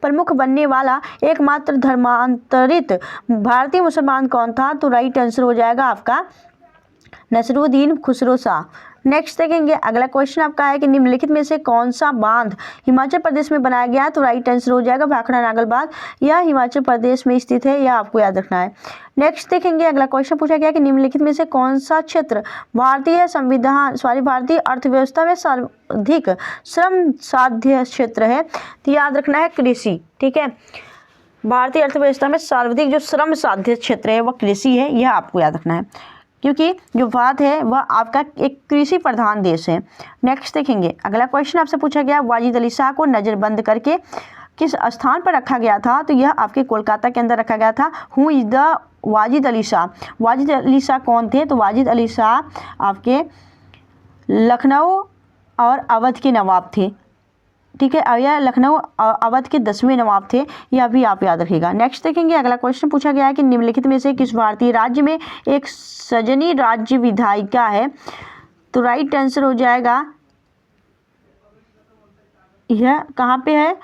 प्रमुख बनने वाला एकमात्र धर्मांतरित भारतीय मुसलमान कौन था, तो राइट आंसर हो जाएगा आपका नसरुद्दीन खुसरो शाह। नेक्स्ट देखेंगे, अगला क्वेश्चन आपका है कि निम्नलिखित में से कौन सा बांध हिमाचल प्रदेश में बनाया गया, तो राइट आंसर हो जाएगा भाखड़ा नागल बांध। यह हिमाचल प्रदेश में स्थित है, यह आपको याद रखना है। नेक्स्ट देखेंगे, अगला क्वेश्चन पूछा गया कि निम्नलिखित में से कौन सा क्षेत्र भारतीय अर्थव्यवस्था में सर्वाधिक श्रम साध्य क्षेत्र है, तो याद रखना है कृषि। ठीक है, भारतीय अर्थव्यवस्था में सर्वाधिक जो श्रम साध्य क्षेत्र है वह कृषि है, यह आपको याद रखना है, क्योंकि जो भारत है वह आपका एक कृषि प्रधान देश है। नेक्स्ट देखेंगे, अगला क्वेश्चन आपसे पूछा गया वाजिद अली शाह को नज़रबंद करके किस स्थान पर रखा गया था, तो यह आपके कोलकाता के अंदर रखा गया था। Who is the Wajid Ali Shah. Wajid Ali Shah कौन थे, तो वाजिद अली शाह आपके लखनऊ और अवध के नवाब थे। ठीक है, और यह लखनऊ अवध के 10वें नवाब थे, यह भी आप याद रखिएगा। नेक्स्ट देखेंगे, अगला क्वेश्चन पूछा गया है कि निम्नलिखित में से किस भारतीय राज्य में एक सजनी राज्य विधायिका है, तो राइट आंसर हो जाएगा, यह कहाँ पे है,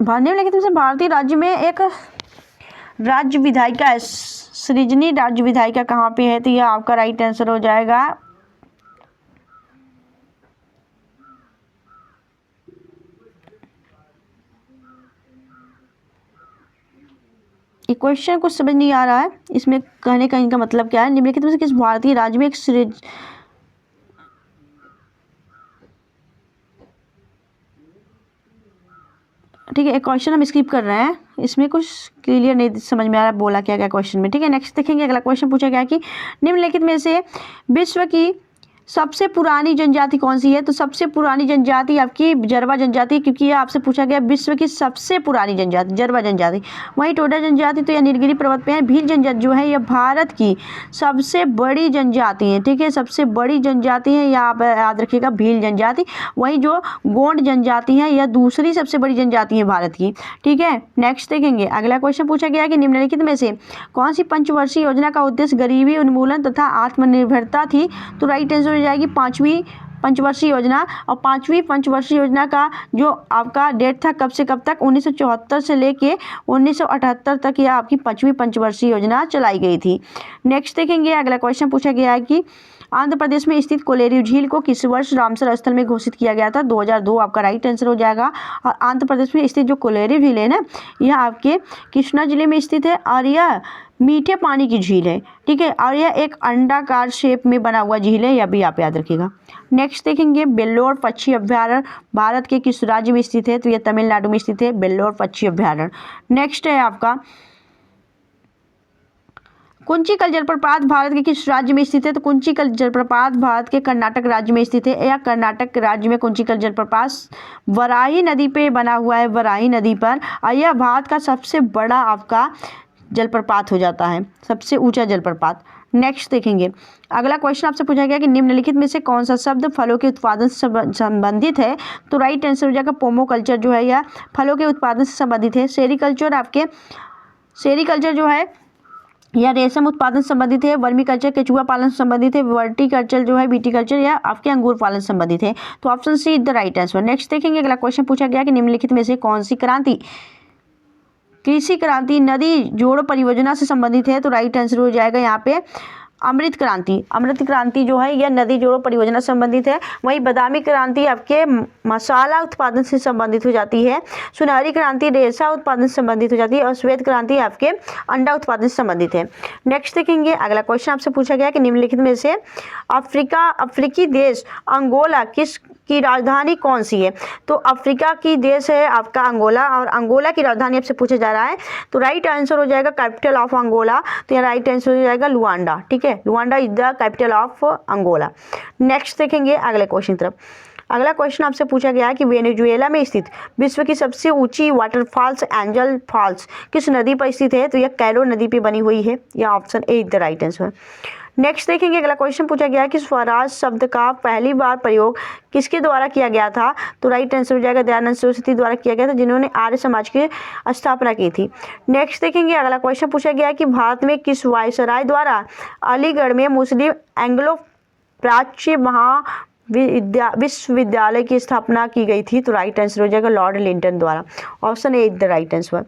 निम्नलिखित में से भारतीय राज्य में एक राज्य विधायिका है, सृजनी राज्य विधायिका कहाँ पे है, तो यह आपका राइट आंसर हो जाएगा ये क्वेश्चन कुछ समझ नहीं आ रहा है, इसमें कहने का इनका मतलब क्या है। निम्नलिखित में से किस भारतीय राज्य में एक ठीक है, एक क्वेश्चन हम स्किप कर रहे हैं, इसमें कुछ क्लियर नहीं समझ में आ रहा बोला क्या क्या क्वेश्चन में। ठीक है, नेक्स्ट देखेंगे, अगला क्वेश्चन पूछा गया कि निम्नलिखित में से विश्व की सबसे पुरानी जनजाति कौन सी है, तो सबसे पुरानी जनजाति आपकी जरवा जनजाति, क्योंकि यह आपसे पूछा गया विश्व की सबसे पुरानी जनजाति जरवा जनजाति। वहीं टोडा जनजाति तो यह नीलगिरी पर्वत पे है। भील जनजाति जो है यह भारत की सबसे बड़ी जनजाति है। ठीक है, सबसे बड़ी जनजाति है, यह आप याद रखिएगा भील जनजाति। वहीं जो गोंड जनजाति है यह दूसरी सबसे बड़ी जनजाति है भारत की। ठीक है, नेक्स्ट देखेंगे, अगला क्वेश्चन पूछा गया कि निम्नलिखित में से कौन सी पंचवर्षीय योजना का उद्देश्य गरीबी उन्मूलन तथा आत्मनिर्भरता थी, तो राइट आंसर हो जाएगी 5वीं पंचवर्षीय योजना। और 5वीं पंचवर्षीय योजना का जो आपका डेट था कब से कब तक, 1974 से लेके 1978 तक यह आपकी 5वीं पंचवर्षीय योजना चलाई गई थी। नेक्स्ट देखेंगे, अगला क्वेश्चन पूछा गया है कि आंध्र प्रदेश में स्थित कोलेरू झील को किस वर्ष रामसर स्थल में घोषित किया गया था, 2002 आपका राइट आंसर हो जाएगा। और आंध्र प्रदेश में स्थित जो कोलेरू झील है ना, यह आपके कृष्णा जिले में स्थित है और यह मीठे पानी की झील है। ठीक है, और यह एक अंडाकार शेप में बना हुआ झील है, यह भी आप याद रखिएगा। नेक्स्ट देखेंगे, बेल्लोर पक्षी अभ्यारण्य भारत के किस राज्य में स्थित है, तो यह तमिलनाडु में स्थित है, बेल्लोर पक्षी अभ्यारण्य। नेक्स्ट है आपका कुंचिकल जलप्रपात भारत के किस राज्य में स्थित है, तो कुंचिकल जलप्रपात भारत के कर्नाटक राज्य में स्थित है। यह कर्नाटक राज्य में कुंचिकल जलप्रपात वराही नदी पे बना हुआ है, वराही नदी पर, और यह भारत का सबसे बड़ा आपका जलप्रपात हो जाता है, सबसे ऊंचा जलप्रपात। नेक्स्ट देखेंगे, अगला क्वेश्चन आपसे पूछा गया कि निम्नलिखित में से कौन सा शब्द फलों के उत्पादन से संबंधित है, तो राइट आंसर हो जाएगा पोमोकल्चर जो है यह फलों के उत्पादन से संबंधित है। सेरीकल्चर जो है यह रेशम उत्पादन से संबंधित है। वर्मी कल्चर केचुआ पालन से संबंधित है। वर्टिकल्चर जो है विटीकल्चर यह आपके अंगूर पालन से संबंधित है। तो option see the right answer. Next देखेंगे, अगला क्वेश्चन पूछा गया कि निम्नलिखित में से कौन सी क्रांति कृषि क्रांति नदी जोड़ो परियोजना से संबंधित है, तो राइट आंसर हो जाएगा यहाँ पे अमृत क्रांति। अमृत क्रांति जो है यह नदी जोड़ो परियोजना से संबंधित है। वहीं बादामी क्रांति आपके मसाला उत्पादन से संबंधित हो जाती है। सुनहरी क्रांति रेशा उत्पादन से संबंधित हो जाती है और श्वेत क्रांति आपके अंडा उत्पादन से संबंधित है। नेक्स्ट देखेंगे, अगला क्वेश्चन आपसे पूछा गया कि निम्नलिखित में से अफ्रीकी देश अंगोला किस की राजधानी कौन सी है? तो अफ्रीका की देश है आपका अंगोला, और अंगोला की राजधानी आपसे पूछा जा रहा है। तो राइट आंसर हो जाएगा कैपिटल ऑफ अंगोला, तो यहाँ राइट आंसर हो जाएगा लुआंडा। ठीक है, Luanda is the capital of Angola. Next देखेंगे अगले क्वेश्चन तरफ। अगला क्वेश्चन आपसे पूछा गया है कि वेनेजुएला में स्थित विश्व की सबसे ऊंची वाटरफॉल्स एंजल फॉल्स किस नदी पर स्थित है? तो यह कैरो नदी पे बनी हुई है। यह option A is the right answer. Next देखेंगे अगला क्वेश्चन पूछा गया है कि स्वराज शब्द का पहली बार प्रयोग किसके द्वारा किया गया था? तो राइट आंसर हो जाएगा दयानंद सरस्वती द्वारा किया गया था, जिन्होंने आर्य समाज की स्थापना की थी। नेक्स्ट देखेंगे अगला क्वेश्चन पूछा गया है कि भारत में किस वायसराय द्वारा अलीगढ़ में मुस्लिम एंग्लो प्राच्य विश्वविद्यालय की स्थापना की गई थी? तो राइट आंसर हो जाएगा लॉर्ड लिंटन द्वारा। Option A is the right answer.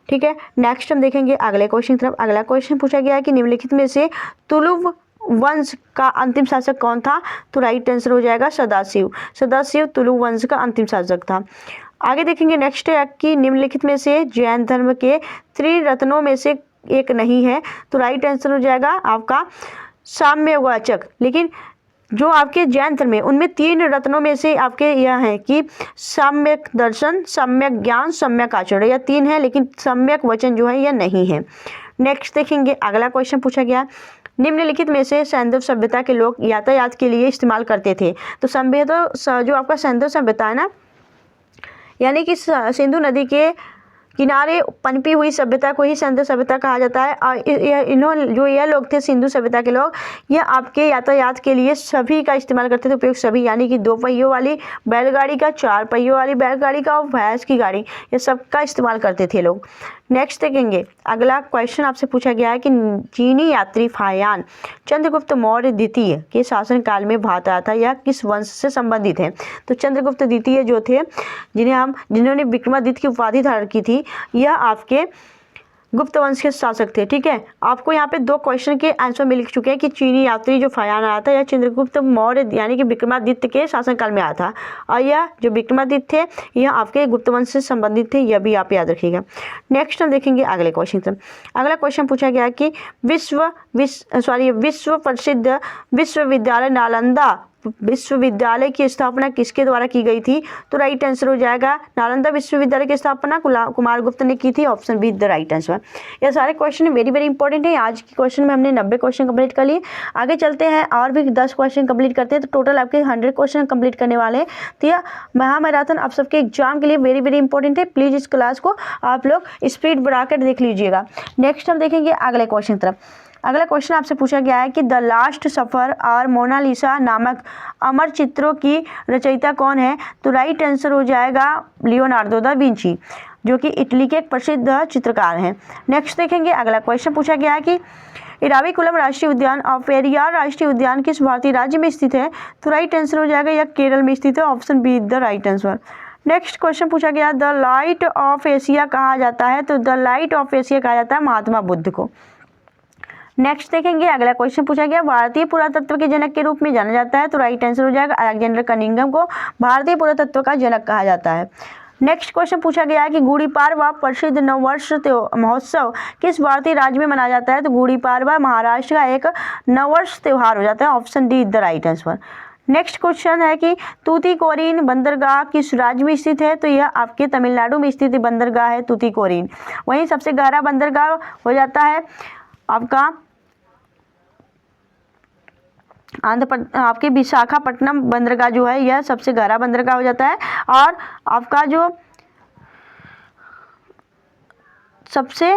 ठीक है, नेक्स्ट हम देखेंगे अगले क्वेश्चन तरफ। अगला क्वेश्चन पूछा गया है कि निम्नलिखित में से तुलुव वंश का अंतिम शासक कौन था? तो राइट आंसर हो जाएगा सदाशिव। सदाशिव तुलुव वंश का अंतिम शासक था। आगे देखेंगे नेक्स्ट है कि निम्नलिखित में से जैन धर्म के त्रिरत्नों में से एक नहीं है? तो राइट आंसर हो जाएगा आपका साम्यवाचक। लेकिन जो आपके जैन धर्म में उनमें 3 रत्नों में से आपके यह है कि सम्यक दर्शन, सम्यक ज्ञान, सम्यक आचरण, यह 3 है, लेकिन सम्यक वचन जो है यह नहीं है। नेक्स्ट देखेंगे अगला क्वेश्चन पूछा गया, निम्नलिखित में से सैंधव सभ्यता के लोग यातायात के लिए इस्तेमाल करते थे? तो सभ्यता जो आपका सैंधव सभ्यता है ना, यानी कि सिंधु नदी के किनारे पनपी हुई सभ्यता को ही सैंधव सभ्यता कहा जाता है। और यह लोग थे सिंधु सभ्यता के लोग, यह आपके यातायात के लिए सभी का इस्तेमाल करते थे, उपयोग सभी, यानी कि 2 पहियों वाली बैलगाड़ी का, 4 पहियों वाली बैलगाड़ी का और भैंस की गाड़ी, ये सब का इस्तेमाल करते थे लोग। नेक्स्ट देखेंगे अगला क्वेश्चन आपसे पूछा गया है कि चीनी यात्री फायान चंद्रगुप्त मौर्य द्वितीय के शासनकाल में भारत आया था, यह किस वंश से संबंधित है? तो चंद्रगुप्त द्वितीय जो थे, जिन्होंने विक्रमादित्य की उपाधि धारण की थी, यह आपके गुप्त वंश के शासक थे। ठीक है, आपको यहाँ पे 2 क्वेश्चन के आंसर मिल चुके हैं कि चीनी यात्री जो फायान आया था यह चंद्रगुप्त मौर्य यानी कि विक्रमादित्य के शासनकाल में आया था, और यह जो विक्रमादित्य थे यह आपके गुप्त वंश से संबंधित थे, यह भी आप याद रखिएगा। नेक्स्ट हम देखेंगे अगले क्वेश्चन से। अगला क्वेश्चन पूछा गया कि विश्व प्रसिद्ध विश्वविद्यालय नालंदा विश्वविद्यालय की स्थापना किसके द्वारा की गई थी? तो राइट आंसर हो जाएगा नालंदा विश्वविद्यालय की स्थापना कुमारगुप्त ने की थी। Option be the right answer. ये सारे क्वेश्चन वेरी वेरी इंपॉर्टेंट है। आज के क्वेश्चन में हमने 90 क्वेश्चन कंप्लीट कर लिए। आगे चलते हैं और भी 10 क्वेश्चन कंप्लीट करते हैं, तो टोटल आपके 100 क्वेश्चन कंप्लीट करने वाले हैं। तो यह महामैराथन आप सबके एग्जाम के लिए वेरी वेरी इंपॉर्टेंट है। प्लीज़ इस क्लास को आप लोग स्पीड बढ़ाकर देख लीजिएगा। नेक्स्ट हम देखेंगे अगले क्वेश्चन तरफ। अगला क्वेश्चन आपसे पूछा गया है कि द लास्ट सफर और मोनालिसा नामक अमर चित्रों की रचयिता कौन है? तो राइट आंसर हो जाएगा लियोनार्दो दा विंची, जो कि इटली के एक प्रसिद्ध चित्रकार हैं। नेक्स्ट देखेंगे अगला क्वेश्चन पूछा गया है कि इराविकुलम राष्ट्रीय उद्यान और पेरियार राष्ट्रीय उद्यान किस भारतीय राज्य में स्थित है? तो राइट आंसर हो जाएगा यह केरल में स्थित है। Option be the right answer. Next question पूछा गया द लाइट ऑफ एशिया कहा जाता है? तो द लाइट ऑफ एशिया कहा जाता है महात्मा बुद्ध को। नेक्स्ट देखेंगे अगला क्वेश्चन पूछा गया भारतीय पुरातत्व के जनक के रूप में जाना जाता है? तो राइट आंसर हो जाएगा अलेक्जेंडर कनिंघम को भारतीय पुरातत्व का जनक कहा जाता है। नेक्स्ट क्वेश्चन पूछा गया है कि गुड़ी पाड़वा प्रसिद्ध नववर्ष महोत्सव किस भारतीय राज्य में मनाया जाता है? तो गुड़ी पाड़वा महाराष्ट्र का एक नववर्ष त्योहार हो जाता है। Option D the right answer. Next question है कि तूतीकोरिन बंदरगाह किस राज्य में स्थित है? तो यह आपके तमिलनाडु में स्थित बंदरगाह है तूतीकोरिन। वहीं सबसे गहरा बंदरगाह हो जाता है आपका आपके विशाखापट्टनम बंदरगाह जो है यह सबसे गहरा बंदरगाह हो जाता है। और आपका जो सबसे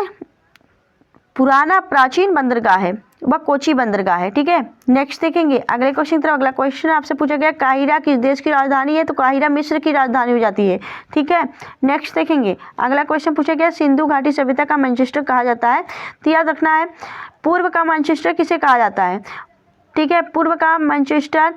पुराना प्राचीन बंदरगाह है वह कोची बंदरगाह है। ठीक है, नेक्स्ट देखेंगे अगले क्वेश्चन की तरफ। अगला क्वेश्चन आपसे पूछा गया काहिरा किस देश की राजधानी है? तो काहिरा मिस्र की राजधानी हो जाती है। ठीक है, नेक्स्ट देखेंगे अगला क्वेश्चन पूछा गया सिंधु घाटी सभ्यता का मैनचेस्टर कहा जाता है? तो याद रखना है पूर्व का मैनचेस्टर किसे कहा जाता है? ठीक है, पूर्व का मैनचेस्टर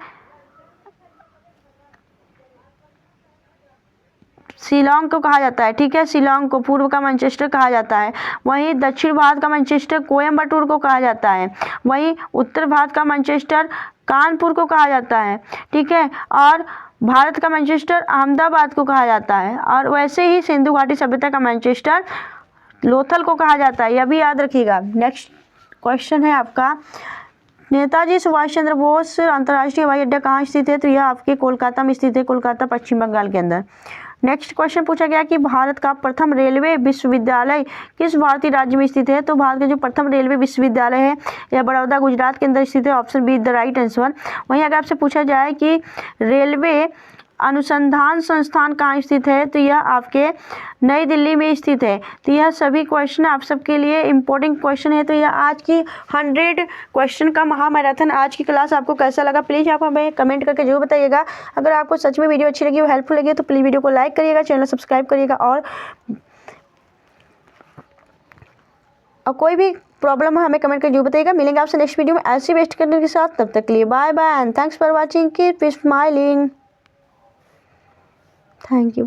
शिलोंग को कहा जाता है। ठीक है, शिलोंग को पूर्व का मैनचेस्टर कहा जाता है। वहीं दक्षिण भारत का मैनचेस्टर कोयम्बटूर को कहा जाता है। वहीं उत्तर भारत का मैनचेस्टर कानपुर को कहा जाता है। ठीक है, और भारत का मैनचेस्टर अहमदाबाद को कहा जाता है। और वैसे ही सिंधु घाटी सभ्यता का मैनचेस्टर लोथल को कहा जाता है, यह भी याद रखिएगा। नेक्स्ट क्वेश्चन है आपका नेताजी सुभाष चंद्र बोस अंतर्राष्ट्रीय हवाई अड्डा कहाँ स्थित है? तो यह आपके कोलकाता में स्थित है, कोलकाता पश्चिम बंगाल के अंदर। नेक्स्ट क्वेश्चन पूछा गया कि भारत का प्रथम रेलवे विश्वविद्यालय किस भारतीय राज्य में स्थित है? तो भारत का जो प्रथम रेलवे विश्वविद्यालय है यह बड़ौदा गुजरात के अंदर स्थित है। Option be the right answer. वहीं अगर आपसे पूछा जाए कि रेलवे अनुसंधान संस्थान कहाँ स्थित है? तो यह आपके नई दिल्ली में स्थित है। तो यह सभी क्वेश्चन आप सबके लिए इंपॉर्टेंट क्वेश्चन है। तो यह आज की 100 क्वेश्चन का महामैराथन आज की क्लास आपको कैसा लगा प्लीज़ आप हमें कमेंट करके जरूर बताइएगा। अगर आपको सच में वीडियो अच्छी लगी, वो हेल्पफुल लगी तो प्लीज़ वीडियो को लाइक करिएगा, चैनल सब्सक्राइब करिएगा और कोई भी प्रॉब्लम है हमें कमेंट करके जरूर बताइएगा। मिलेंगे आपसे नेक्स्ट वीडियो में ऐसी बेस्ट करने के साथ। तब तक के लिए bye bye and thanks for watching, keep smiling. Thank you.